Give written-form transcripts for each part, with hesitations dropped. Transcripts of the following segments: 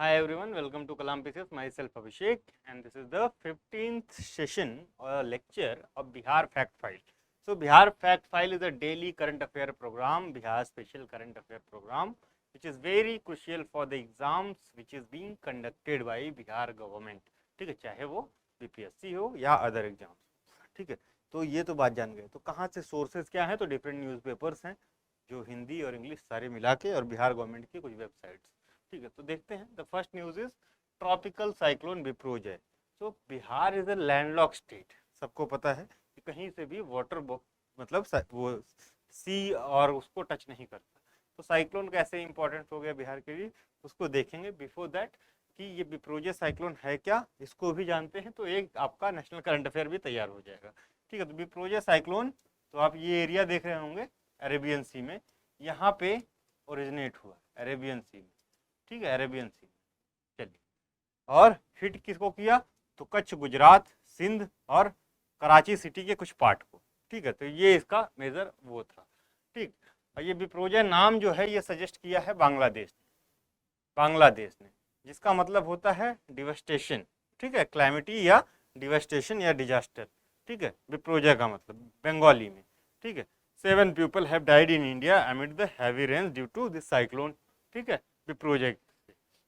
Hi everyone, welcome to Kalam PCS. Myself Abhishek, and this is the 15th session or lecture of Bihar Fact File. So Bihar Fact File is a daily current affair program, Bihar Special Current Affair program, which is very crucial for the exams which is being conducted by Bihar government. ठीक है, चाहे वो BPSC हो या other exams. ठीक है, तो ये तो बात जान गए. तो कहाँ से सोर्सेज क्या है? तो डिफरेंट न्यूज़पेपर्स हैं जो हिंदी और इंग्लिश सारे मिला के, और बिहार गवर्नमेंट की कुछ वेबसाइट्स. ठीक है, तो देखते हैं. The first news is tropical cyclone Biparjoy. तो Bihar is a landlocked state. सबको पता है कि कहीं से भी वाटर मतलब वो सी और उसको टच नहीं करता. तो साइक्लोन कैसे इंपॉर्टेंट हो गया बिहार के लिए, उसको देखेंगे. बिफोर दैट कि ये बिप्रोजय साइक्लोन है क्या, इसको भी जानते हैं, तो एक आपका नेशनल करंट अफेयर भी तैयार हो जाएगा. ठीक है, तो बिप्रोजय साइक्लोन, तो आप ये एरिया देख रहे होंगे अरेबियन सी में, यहाँ पे ओरिजिनेट हुआ अरेबियन सी में. ठीक है, अरेबियन सी. चलिए, और हिट किसको किया? तो कच्छ, गुजरात, सिंध और कराची सिटी के कुछ पार्ट को. ठीक है, तो ये इसका मेजर वो था. ठीक, और ये बिप्रोजय नाम जो है ये सजेस्ट किया है बांग्लादेश ने, जिसका मतलब होता है डिवेस्टेशन. ठीक है, क्लाइमेटी या डिवेस्टेशन या डिजास्टर. ठीक है, बिप्रोजय का मतलब बंगाली में. ठीक है, 7 people have died in India amid the heavy rains due to this cyclone. ठीक है, प्रोजेक्ट.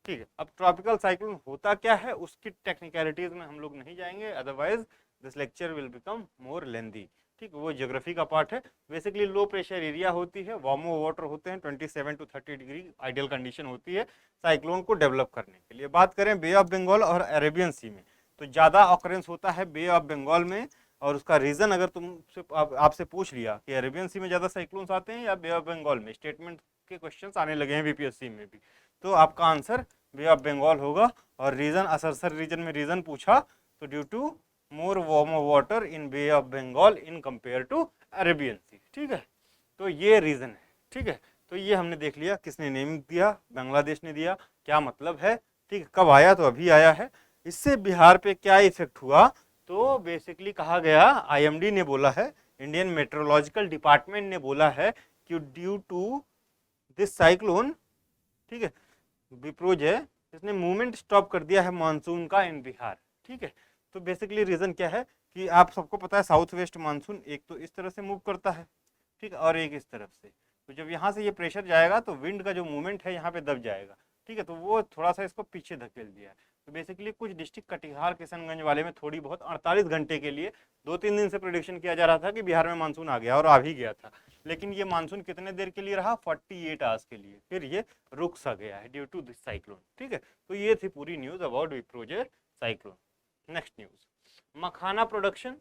ठीक है, अब ट्रॉपिकल साइक्लोन होता क्या है उसकी टेक्निकलिटीज में हम लोग नहीं जाएंगे, otherwise this lecture will become more lengthy. ठीक है, वो ज्योग्राफी का पार्ट है. बेसिकली लो प्रेशर एरिया होती है, वार्मो वाटर होते हैं, 27 to 30 डिग्री आइडियल कंडीशन होती है साइक्लोन को डेवलप करने के लिए. बात करें बे ऑफ बंगाल और अरेबियन सी में, तो ज़्यादा ऑकरेंस होता है बे ऑफ बंगाल में. और उसका रीजन अगर तुमसे आपसे पूछ लिया कि अरेबियन सी में ज़्यादा साइक्लोन्स आते हैं या बे ऑफ बंगाल में, स्टेटमेंट के क्वेश्चंस आने लगे हैं बीपीएससी में भी, तो आपका आंसर बे ऑफ बंगाल होगा. और रीजन असरसर रीजन में रीजन पूछा तो due to more warm water in bay of Bengal in compare to Arabian Sea. ठीक है, तो ये रीजन है. ठीक है, तो ये हमने देख लिया किसने नेम दिया, बांग्लादेश ने दिया. क्या मतलब है? ठीक है, कब आया? तो अभी आया है. इससे बिहार पे क्या इफेक्ट हुआ? तो बेसिकली कहा गया, आईएमडी ने बोला है, इंडियन मेट्रोलॉजिकल डिपार्टमेंट ने बोला है कि ड्यू टू दिस साइक्लोन, ठीक है, बिप्रोजय, इसने मूवमेंट स्टॉप कर दिया है मानसून का इन बिहार. ठीक है, तो बेसिकली रीजन क्या है कि आप सबको पता है साउथ वेस्ट मानसून एक तो इस तरह से मूव करता है, ठीक है, और एक इस तरफ से. तो जब यहाँ से ये प्रेशर जाएगा तो विंड का जो मूवमेंट है यहाँ पे दब जाएगा. ठीक है, तो वो थोड़ा सा इसको पीछे धकेल दिया है. तो बेसिकली कुछ डिस्ट्रिक्ट कटिहार किशनगंज वाले में थोड़ी बहुत 48 घंटे के लिए 2-3 दिन से प्रेडिक्शन किया जा रहा था कि बिहार में मानसून आ गया, और आ भी गया था. लेकिन ये मानसून कितने देर के लिए रहा? 48 आवर्स के लिए. फिर ये रुक सा गया है ड्यू टू दिस साइक्लोन. ठीक है, तो ये थी पूरी news about Biparjoy cyclone. Next news, makhana production,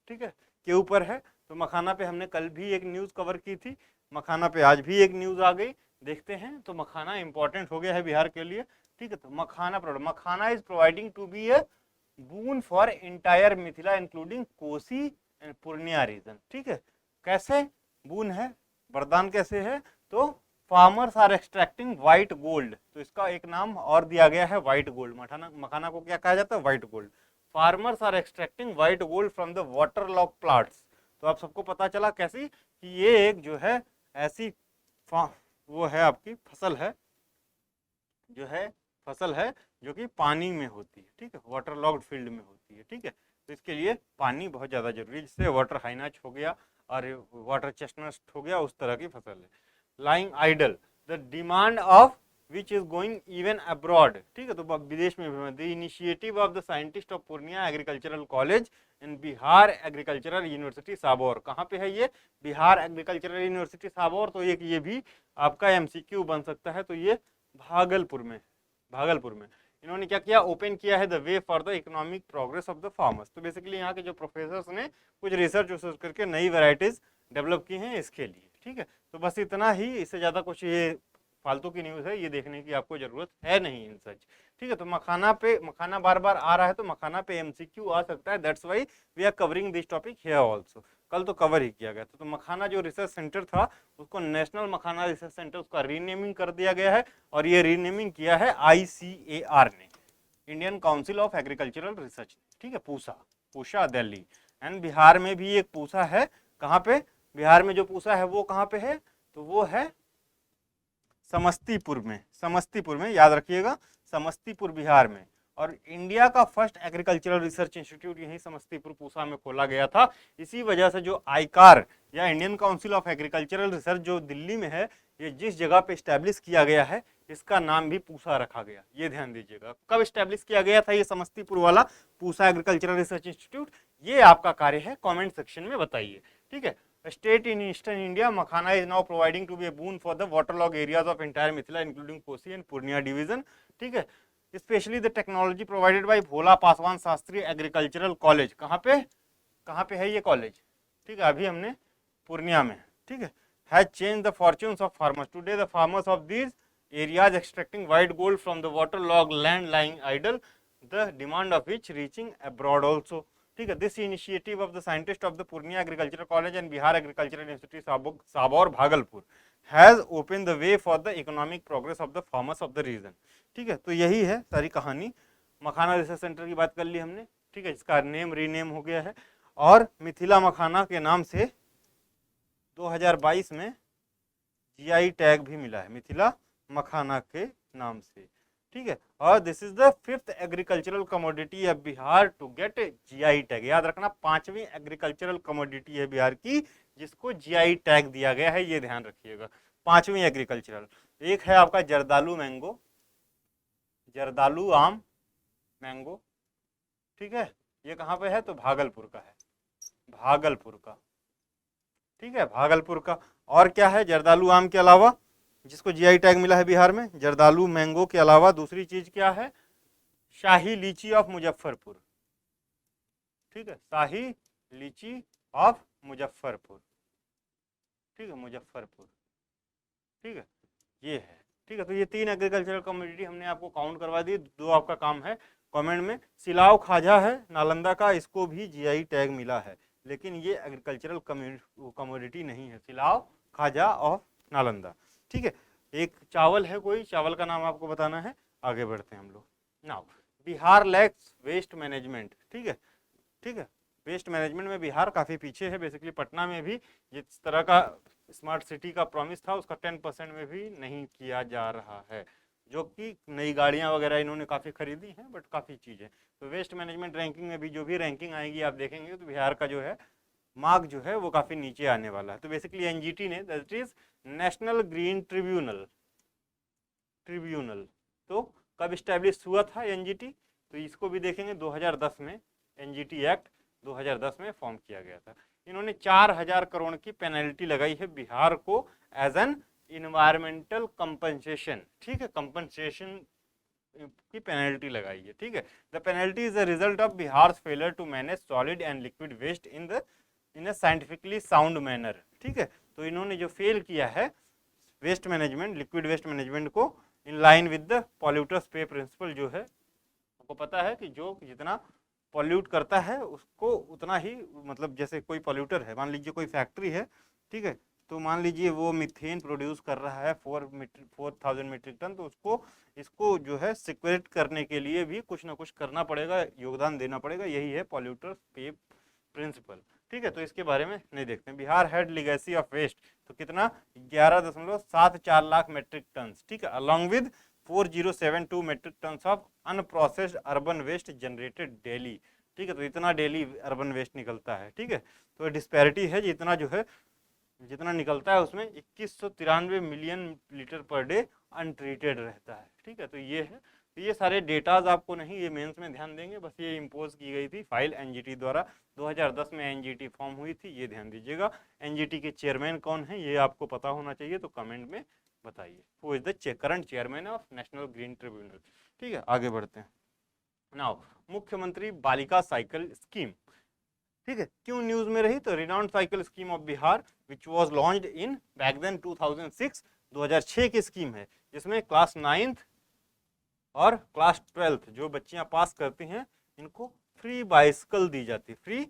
ठीक है, के ऊपर है. तो मखाना पे हमने कल भी एक न्यूज कवर की थी, मखाना पे आज भी एक न्यूज आ गई. देखते हैं. तो मखाना इंपॉर्टेंट हो गया है बिहार के लिए. ठीक है, तो makhana is providing to be a boon for entire Mithila including Kosi and Purnia region. ठीक है, कैसे बून है, वरदान कैसे है? तो farmers are extracting white gold. तो इसका एक नाम और दिया गया है व्हाइट गोल्ड. मखाना को क्या कहा जाता है? White gold. Farmers are extracting white gold from the water lock plants. तो आप सबको पता चला कैसी कि ये एक जो है ऐसी वो है आपकी फसल है, जो है फसल है जो कि पानी में होती है. ठीक है, वाटर लॉक्ड फील्ड में होती है. ठीक है, तो इसके लिए पानी बहुत ज़्यादा जरूरी है, जिससे वाटर हाइनाच हो गया और वाटर चेस्टनट हो गया, उस तरह की फसल है. Lying idle, the demand of which is going even abroad. ठीक है, तो विदेश में भी. The initiative of the scientist of Purnia agricultural college in Bihar agricultural university Sabour. कहाँ पे है ये? Bihar agricultural university Sabour. तो एक ये भी आपका एमसीक्यू बन सकता है. तो ये भागलपुर में इन्होंने क्या किया? ओपन किया है the way for the economic progress of the farmers. तो बेसिकली यहाँ के जो प्रोफेसर्स ने कुछ रिसर्च करके नई वैरायटीज डेवलप की हैं इसके लिए. ठीक है, तो बस इतना ही, इससे ज़्यादा कुछ ये फालतू की न्यूज़ है, ये देखने की आपको ज़रूरत है नहीं इन सच. ठीक है, तो मखाना बार बार आ रहा है, तो मखाना पे एमसीक्यू आ सकता है. That's why we are covering this topic here also. कल तो कवर ही किया गया था. तो मखाना जो रिसर्च सेंटर था उसको नेशनल मखाना रिसर्च सेंटर, उसका रीनेमिंग कर दिया गया है. और ये रीनेमिंग किया है ICAR ने, Indian council of agricultural research. ठीक है, पूसा दिल्ली. एंड बिहार में भी एक पूसा है. कहाँ पे? बिहार में जो पूसा है वो कहाँ पे है? तो वो है समस्तीपुर में याद रखिएगा, समस्तीपुर बिहार में, और इंडिया का फर्स्ट एग्रीकल्चरल रिसर्च इंस्टीट्यूट यहीं समस्तीपुर पूसा में खोला गया था। इसी वजह से जो आईकार या Indian council of agricultural research जो दिल्ली में है, ये जिस जगह पे स्टैब्लिश किया गया है इसका नाम भी पूसा रखा गया। ये ध्यान दीजिएगा, कब स्टैब्लिश किया गया था ये समस्तीपुर वाला पूसा एग्रीकल्चरल रिसर्च इंस्टीट्यूट, ये आपका कार्य है कमेंट सेक्शन में बताइए। ठीक है, state in eastern India, makhana is now providing to be a boon for the waterlog areas of entire Mithila including Kosi and Purnia division. ठीक है, specially the technology provided by Bhola Paswan Shastri agricultural college. कहाँ पे है ये कॉलेज? ठीक है, अभी हमने पूर्णिया में। ठीक है, has change the fortunes of farmers. Today the farmers of these areas extracting white gold from the waterlogged land lying idle, the demand of which reaching abroad also. ठीक है, this initiative of the scientist of the Purnia Agricultural College and Bihar Agricultural Institute Sabor Bhagalpur has opened the way for the economic progress of the farmers of the region. ठीक है, तो यही है सारी कहानी। मखाना research centre की बात कर ली हमने। ठीक है, इसका नेम रीनेम हो गया है और मिथिला मखाना के नाम से 2022 में जीआई टैग भी मिला है, मिथिला मखाना के नाम से। ठीक है, और this is the 5th agricultural commodity of Bihar to get GI tag. याद रखना, 5वीं एग्रीकल्चरल कमोडिटी है बिहार की जिसको जीआई टैग दिया गया है, ये ध्यान रखिएगा। 5वीं एग्रीकल्चरल। एक है आपका जर्दालू मैंगो, जर्दालू आम मैंगो। ठीक है, ये कहाँ पे है? तो भागलपुर का है, भागलपुर का। ठीक है, भागलपुर का। और क्या है जर्दालू आम के अलावा जिसको जीआई टैग मिला है बिहार में? जर्दालू मैंगो के अलावा दूसरी चीज क्या है? शाही लीची ऑफ मुजफ्फरपुर। ठीक है, शाही लीची ऑफ मुजफ्फरपुर। ठीक है, मुजफ्फरपुर। ठीक है, ये है। ठीक है, तो ये 3 एग्रीकल्चरल कमोडिटी हमने आपको काउंट करवा दी। 2 आपका काम है कमेंट में। सिलाव खाजा है नालंदा का, इसको भी जीआई टैग मिला है, लेकिन ये एग्रीकल्चरल कमोडिटी नहीं है, सिलाव खाजा ऑफ नालंदा। ठीक है, एक चावल है, कोई चावल का नाम आपको बताना है। आगे बढ़ते हैं हम लोग। Now Bihar lacks waste management. ठीक है, ठीक है, वेस्ट मैनेजमेंट में बिहार काफ़ी पीछे है। बेसिकली पटना में भी जिस तरह का स्मार्ट सिटी का प्रॉमिस था उसका 10% में भी नहीं किया जा रहा है, जो कि नई गाड़ियां वगैरह इन्होंने काफ़ी खरीदी हैं, बट काफ़ी चीज़ें। तो वेस्ट मैनेजमेंट रैंकिंग में भी जो भी रैंकिंग आएगी आप देखेंगे तो बिहार का जो है मार्क जो है वो काफ़ी नीचे आने वाला है। तो बेसिकली एनजीटी ने, that is national green tribunal, तो कब इस्टेब्लिश हुआ था एनजीटी? तो इसको भी देखेंगे 2010 में, एनजीटी एक्ट 2010 में फॉर्म किया गया था। इन्होंने 4000 करोड़ की पेनल्टी लगाई है बिहार को एज एन इन्वायरमेंटल कंपनसेशन। ठीक है, कंपनसेशन की पेनल्टी लगाई है। ठीक है, the penalty is the result of Bihar failure to manage solid and liquid waste in a scientifically sound manner. ठीक है, तो इन्होंने जो फेल किया है waste management, liquid waste management को in line with the polluters pay principle, जो है आपको पता है कि जो जितना पॉल्यूट करता है उसको उतना ही, मतलब जैसे कोई पॉल्यूटर है, मान लीजिए कोई फैक्ट्री है, ठीक है, तो मान लीजिए वो मीथेन प्रोड्यूस कर रहा है 4000 मीट्रिक टन, तो उसको इसको जो है सिक्वेट करने के लिए भी कुछ ना कुछ करना पड़ेगा, योगदान देना पड़ेगा। यही है पॉल्यूटर्स पे प्रिंसिपल। ठीक है, तो इसके बारे में नहीं देखते हैं। Bihar had legacy of waste, तो कितना? 11.74 लाख मेट्रिक टन। ठीक है, along with 4072 metric ton of unprocessed urban waste generated daily. ठीक है, तो इतना डेली अर्बन वेस्ट निकलता है। ठीक है, तो डिस्पैरिटी है, जितना जो है जितना निकलता है उसमें 2193 million litre per day untreated रहता है। ठीक है, तो ये है। तो ये सारे डेटाज आपको नहीं, ये मेंस में ध्यान देंगे, बस ये इम्पोज की गई थी फाइल एनजीटी द्वारा। 2010 में एनजीटी फॉर्म हुई थी, ये ध्यान दीजिएगा। एनजीटी के चेयरमैन कौन है ये आपको पता होना चाहिए, तो कमेंट में बताइए। Who is the current chairman of national green tribunal. ठीक है, आगे बढ़ते हैं। नाउ मुख्यमंत्री बालिका साइकिल स्कीम। ठीक है, क्यों न्यूज में रही? तो renowned cycle scheme of Bihar which was launched in back then 2006, 2006 की स्कीम है, जिसमें क्लास 9th और क्लास 12th जो बच्चियां पास करती हैं इनको फ्री बाइसिकल दी जाती है, फ्री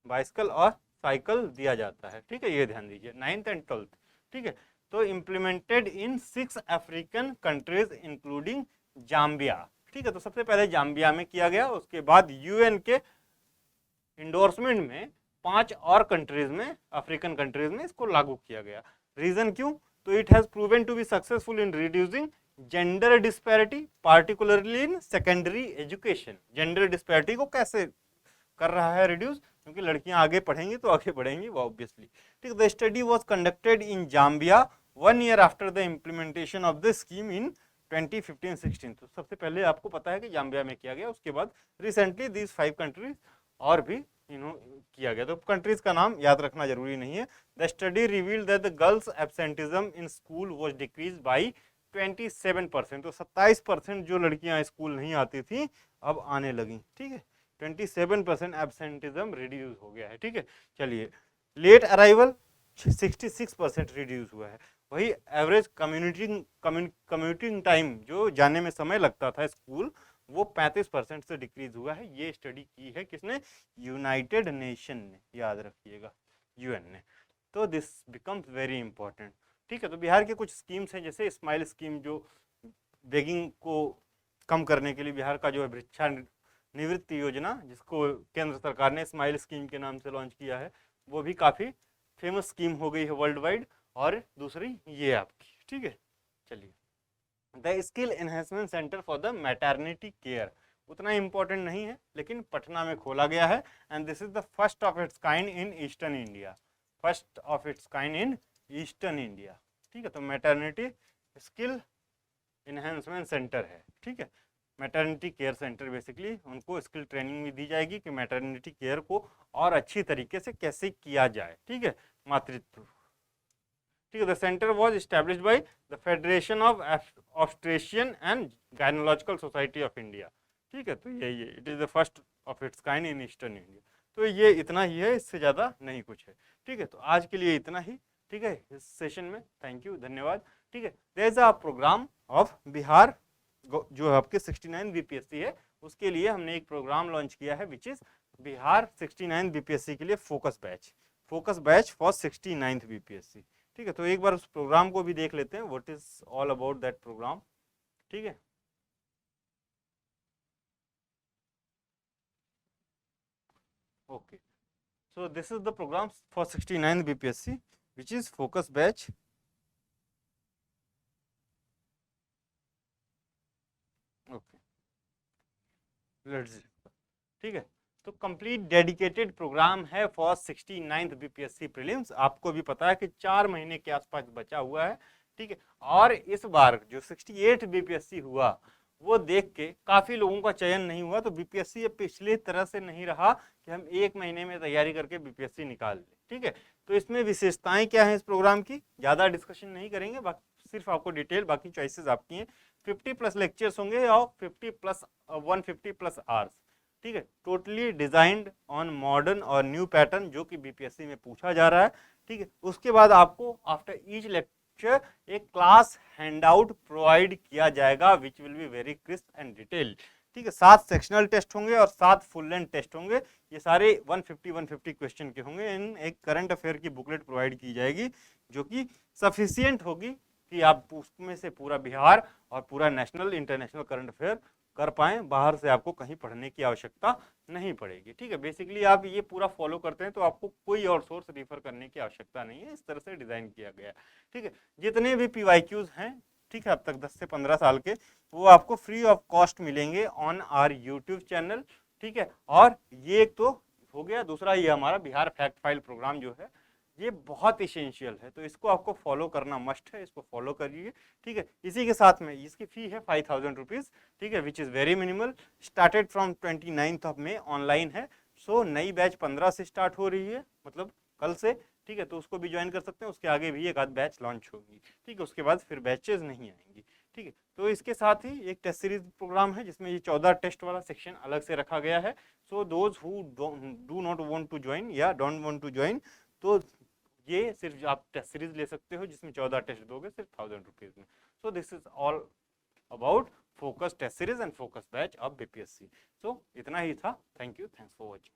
बाइसिकल और साइकिल दिया जाता है। ठीक है, ये ध्यान दीजिए, 9th and 12th। ठीक है, तो implemented in 6 African countries including Zambia. ठीक है, तो सबसे पहले जाम्बिया में किया गया, उसके बाद यूएन के इंडोर्समेंट में 5 और कंट्रीज में, अफ्रीकन कंट्रीज में इसको लागू किया गया। रीजन क्यों? तो it has proven to be successful in reducing gender disparity particularly in secondary education. Gender disparity को कैसे कर रहा है रिड्यूस, क्योंकि लड़कियां आगे पढ़ेंगी तो आगे बढ़ेंगी वो ऑब्वियसली। ठीक, the study was conducted in Zambia 1 year after the implementation of the scheme in 2015-16। तो सबसे पहले आपको पता है कि जाम्बिया में किया गया, उसके बाद रिसेंटली दीज 5 कंट्रीज और भी किया गया। तो कंट्रीज का नाम याद रखना जरूरी नहीं है। The study revealed that the girls absenteeism in school was decrease by 27%। तो 27% जो लड़कियां स्कूल नहीं आती थी अब आने लगी। ठीक है, 27% एब्सेंटिज्म रिड्यूस हो गया है। ठीक है, चलिए लेट अराइवल 66% रिड्यूस हुआ है। वही एवरेज कम्यूटिंग टाइम जो जाने में समय लगता था स्कूल वो 35% से डिक्रीज हुआ है। ये स्टडी की है किसने, यूनाइटेड नेशन ने, याद रखिएगा यूएन ने। तो दिस बिकम्स वेरी इंपॉर्टेंट। ठीक है, तो बिहार के कुछ स्कीम्स हैं, जैसे स्माइल स्कीम जो बेगिंग को कम करने के लिए बिहार का जो है भिक्षा निवृत्ति योजना, जिसको केंद्र सरकार ने स्माइल स्कीम के नाम से लॉन्च किया है, वो भी काफ़ी फेमस स्कीम हो गई है वर्ल्ड वाइड। और दूसरी ये आपकी, ठीक है, चलिए the skill enhancement centre for the maternity care, उतना इंपॉर्टेंट नहीं है लेकिन पटना में खोला गया है, and this is the first of its kind in eastern India. First of its kind in eastern India. ठीक है, तो मैटरनिटी स्किल इन्हेंसमेंट सेंटर है। ठीक है, मैटरनिटी केयर सेंटर, बेसिकली उनको स्किल ट्रेनिंग भी दी जाएगी कि मैटरनिटी केयर को और अच्छी तरीके से कैसे किया जाए। ठीक है, मातृत्व। ठीक है, the centre was established by the federation of obstetrician and gynaecological society of India. ठीक है, तो यही है, it is the first of its kind in eastern India. तो ये इतना ही है, इससे ज़्यादा नहीं कुछ है। ठीक है, तो आज के लिए इतना ही। ठीक है, इस सेशन में थैंक यू, धन्यवाद। ठीक है, there is a program of Bihar जो आपके 69 बीपीएससी है, उसके लिए हमने एक प्रोग्राम लॉन्च किया है विच इज बिहार 69 बीपीएससी के लिए focus batch for 69th BPSC. ठीक है, तो एक बार उस प्रोग्राम को भी देख लेते हैं, what is all about that program. ठीक है, okay, so this is the program for 69th BPSC which is focus batch। Okay, let's, ठीक है, तो कंप्लीट डेडिकेटेड प्रोग्राम है फॉर 69th बीपीएससी प्रीलिम्स। आपको भी पता है कि 4 महीने के आसपास बचा हुआ है। ठीक है, और इस बार जो 68 बीपीएससी हुआ वो देख के काफी लोगों का चयन नहीं हुआ। तो बीपीएससी पिछले तरह से नहीं रहा कि हम 1 महीने में तैयारी करके बीपीएससी निकाल लें। ठीक है, तो इसमें विशेषताएं क्या है इस प्रोग्राम की, ज्यादा डिस्कशन नहीं करेंगे, सिर्फ आपको डिटेल, बाकी चॉइसेस आपकी हैं। 50+ लेक्चर्स होंगे और 150+ आवर्स। ठीक है, टोटली डिजाइंड ऑन मॉडर्न और न्यू पैटर्न जो कि बीपीएससी में पूछा जा रहा है। ठीक है, उसके बाद आपको आफ्टर ईच लेक्चर एक क्लास हैंडआउट प्रोवाइड किया जाएगा which will be very crisp and detail. ठीक है, 7 सेक्शनल टेस्ट होंगे और 7 फुल लेंथ टेस्ट होंगे। ये सारे 150 क्वेश्चन के होंगे। इन एक करंट अफेयर की बुकलेट प्रोवाइड की जाएगी जो कि सफिशियंट होगी कि आप उसमें से पूरा बिहार और पूरा नेशनल इंटरनेशनल करंट अफेयर कर पाएँ, बाहर से आपको कहीं पढ़ने की आवश्यकता नहीं पड़ेगी। ठीक है, बेसिकली आप ये पूरा फॉलो करते हैं तो आपको कोई और सोर्स रिफर करने की आवश्यकता नहीं है। इस तरह से डिजाइन किया गया है। ठीक है, जितने भी पीवाईक्यूज हैं, ठीक है, अब तक 10 से 15 साल के, वो आपको फ्री ऑफ कॉस्ट मिलेंगे ऑन आवर यूट्यूब चैनल। ठीक है, और ये एक तो हो गया। दूसरा ये हमारा बिहार फैक्ट फाइल प्रोग्राम जो है ये बहुत इसेंशियल है, तो इसको आपको फॉलो करना मस्ट है, इसको फॉलो करिए। ठीक है, इसी के साथ में इसकी फी है 5000 रुपीज़। ठीक है, which is very minimal. Started from 29 May online है। सो नई बैच 15 से स्टार्ट हो रही है, मतलब कल से। ठीक है, तो उसको भी ज्वाइन कर सकते हैं। उसके आगे भी एक आध बैच लॉन्च होगी। ठीक है, उसके बाद फिर बैचेज नहीं आएंगी। ठीक है, तो इसके साथ ही एक टेस्ट सीरीज प्रोग्राम है जिसमें ये 14 टेस्ट वाला सेक्शन अलग से रखा गया है। So those who do not want to join या डोंट वांट टू ज्वाइन, तो ये सिर्फ आप टेस्ट सीरीज ले सकते हो जिसमें 14 टेस्ट दोगे सिर्फ 1000 रुपीज़ में। So this is all about focus test series and focus batch of BPSC. So इतना ही था। Thank you, thanks for watching.